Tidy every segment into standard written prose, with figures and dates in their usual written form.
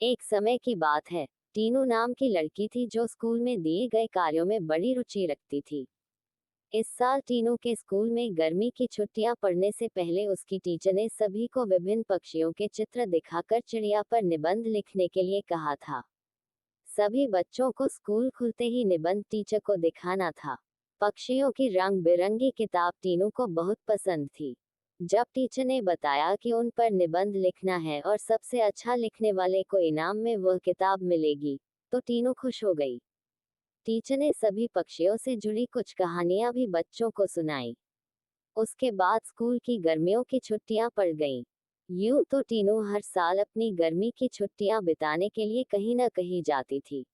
एक समय की बात है। टीनू नाम की लड़की थी जो स्कूल में दिए गए कार्यों में बड़ी रुचि रखती थी। इस साल टीनू के स्कूल में गर्मी की छुट्टियां पड़ने से पहले उसकी टीचर ने सभी को विभिन्न पक्षियों के चित्र दिखाकर चिड़िया पर निबंध लिखने के लिए कहा था। सभी बच्चों को स्कूल खुलते ही निबंध टीचर को दिखाना था। पक्षियों की रंग बिरंगी किताब टीनू को बहुत पसंद थी। जब टीचर ने बताया कि उन पर निबंध लिखना है और सबसे अच्छा लिखने वाले को इनाम में वह किताब मिलेगी, तो टीनू खुश हो गई। टीचर ने सभी पक्षियों से जुड़ी कुछ कहानियां भी बच्चों को सुनाई। उसके बाद स्कूल की गर्मियों की छुट्टियां पड़ गईं। यूं तो टीनू हर साल अपनी गर्मी की छुट्टियां बिताने के लिए कहीं न कहीं जाती थी,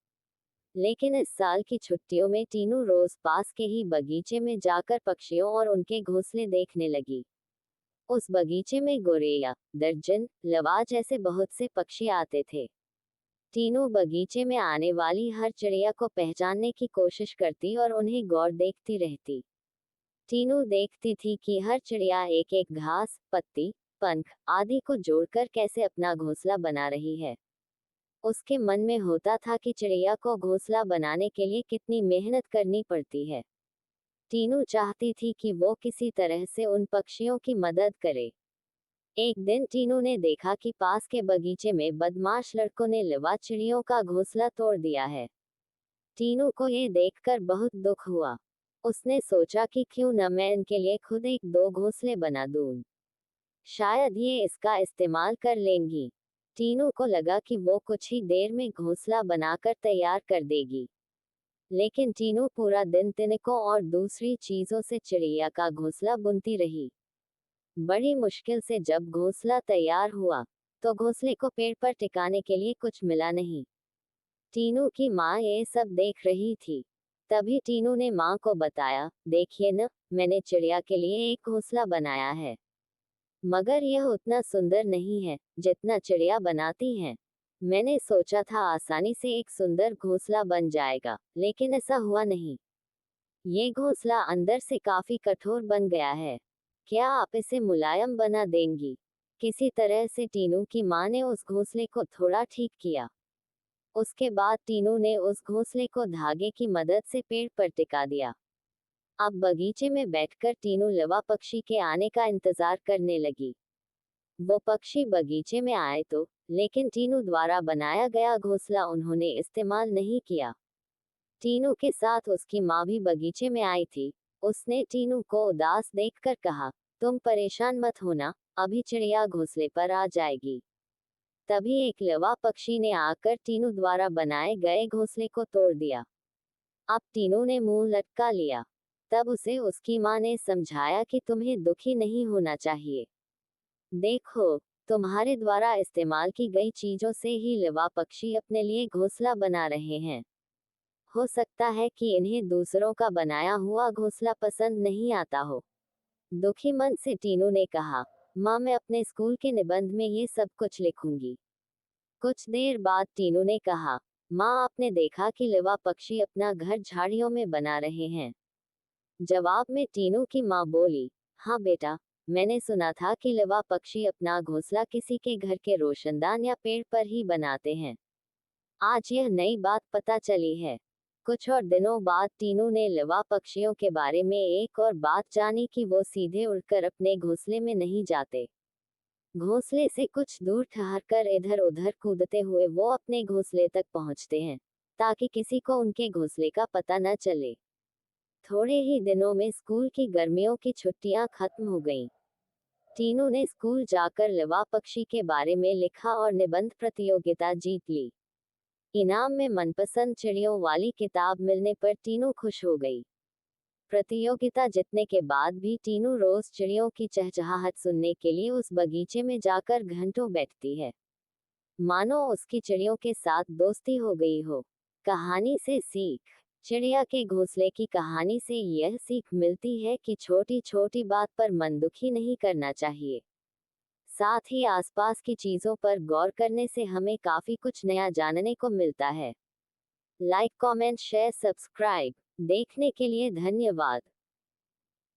लेकिन इस साल की छुट्टियों में टीनू रोज पास के ही बगीचे में जाकर पक्षियों और उनके घोंसले देखने लगी। उस बगीचे में गोरैया, दर्जन, लवा जैसे बहुत से पक्षी आते थे। टीनू बगीचे में आने वाली हर चिड़िया को पहचानने की कोशिश करती और उन्हें गौर देखती रहती। टीनू देखती थी कि हर चिड़िया एक एक घास, पत्ती, पंख आदि को जोड़कर कैसे अपना घोंसला बना रही है। उसके मन में होता था कि चिड़िया को घोंसला बनाने के लिए कितनी मेहनत करनी पड़ती है। टीनू चाहती थी कि वो किसी तरह से उन पक्षियों की मदद करे। एक दिन टीनू ने देखा कि पास के बगीचे में बदमाश लड़कों ने लवा चिड़ियों का घोंसला तोड़ दिया है। टीनू को ये देखकर बहुत दुख हुआ। उसने सोचा कि क्यों न मैं इनके लिए खुद एक दो घोंसले बना दूं। शायद ये इसका इस्तेमाल कर लेंगी। टीनू को लगा कि वो कुछ ही देर में घोंसला बनाकर तैयार कर देगी। लेकिन टीनू पूरा दिन तिनकों और दूसरी चीजों से चिड़िया का घोंसला बुनती रही। बड़ी मुश्किल से जब घोंसला तैयार हुआ, तो घोंसले को पेड़ पर टिकाने के लिए कुछ मिला नहीं। टीनू की माँ ये सब देख रही थी। तभी टीनू ने माँ को बताया, देखिए न, मैंने चिड़िया के लिए एक घोंसला बनाया है, मगर यह उतना सुंदर नहीं है जितना चिड़िया बनाती हैं। मैंने सोचा था आसानी से एक सुंदर घोंसला बन जाएगा, लेकिन ऐसा हुआ नहीं। ये घोंसला अंदर से काफी कठोर बन गया है। क्या आप इसे मुलायम बना देंगी? किसी तरह से टीनू की माँ ने उस घोंसले को थोड़ा ठीक किया। उसके बाद टीनू ने उस घोंसले को धागे की मदद से पेड़ पर टिका दिया। अब बगीचे में बैठकर टीनू लवा पक्षी के आने का इंतजार करने लगी। वो पक्षी बगीचे में आए तो, लेकिन टीनू द्वारा बनाया गया घोंसला उन्होंने इस्तेमाल नहीं किया। टीनू के साथ उसकी माँ भी बगीचे में आई थी। उसने टीनू को उदास देखकर कहा, तुम परेशान मत होना, अभी चिड़िया घोंसले पर आ जाएगी। तभी एक लवा पक्षी ने आकर टीनू द्वारा बनाए गए घोंसले को तोड़ दिया। अब टीनू ने मुंह लटका लिया। तब उसे उसकी माँ ने समझाया कि तुम्हें दुखी नहीं होना चाहिए। देखो, तुम्हारे द्वारा इस्तेमाल की गई चीजों से ही लवा पक्षी अपने लिए घोंसला बना रहे हैं। हो सकता है कि इन्हें दूसरों का बनाया हुआ घोंसला पसंद नहीं आता हो। दुखी मन से टीनू ने कहा, माँ मैं अपने स्कूल के निबंध में ये सब कुछ लिखूंगी। कुछ देर बाद टीनू ने कहा, माँ आपने देखा कि लवा पक्षी अपना घर झाड़ियों में बना रहे हैं। जवाब में टीनू की माँ बोली, हाँ बेटा, मैंने सुना था कि लवा पक्षी अपना घोंसला किसी के घर के रोशनदान या पेड़ पर ही बनाते हैं। आज यह नई बात पता चली है। कुछ और दिनों बाद टीनू ने लवा पक्षियों के बारे में एक और बात जानी कि वो सीधे उड़कर अपने घोंसले में नहीं जाते। घोंसले से कुछ दूर ठहरकर इधर उधर कूदते हुए वो अपने घोंसले तक पहुंचते हैं, ताकि किसी को उनके घोंसले का पता न चले। थोड़े ही दिनों में स्कूल की गर्मियों की छुट्टियां खत्म हो गईं। टीनू ने स्कूल जाकर लवा पक्षी के बारे में लिखा और निबंध प्रतियोगिता जीत ली। इनाम में मनपसंद चिड़ियों वाली किताब मिलने पर टीनू खुश हो गई। प्रतियोगिता जीतने के बाद भी टीनू रोज चिड़ियों की चहचहाहट सुनने के लिए उस बगीचे में जाकर घंटों बैठती है, मानो उसकी चिड़ियों के साथ दोस्ती हो गई हो। कहानी से सीख। चिड़िया के घोंसले की कहानी से यह सीख मिलती है कि छोटी छोटी बात पर मन दुखी नहीं करना चाहिए। साथ ही आसपास की चीजों पर गौर करने से हमें काफी कुछ नया जानने को मिलता है। Like, comment, share, subscribe. देखने के लिए धन्यवाद।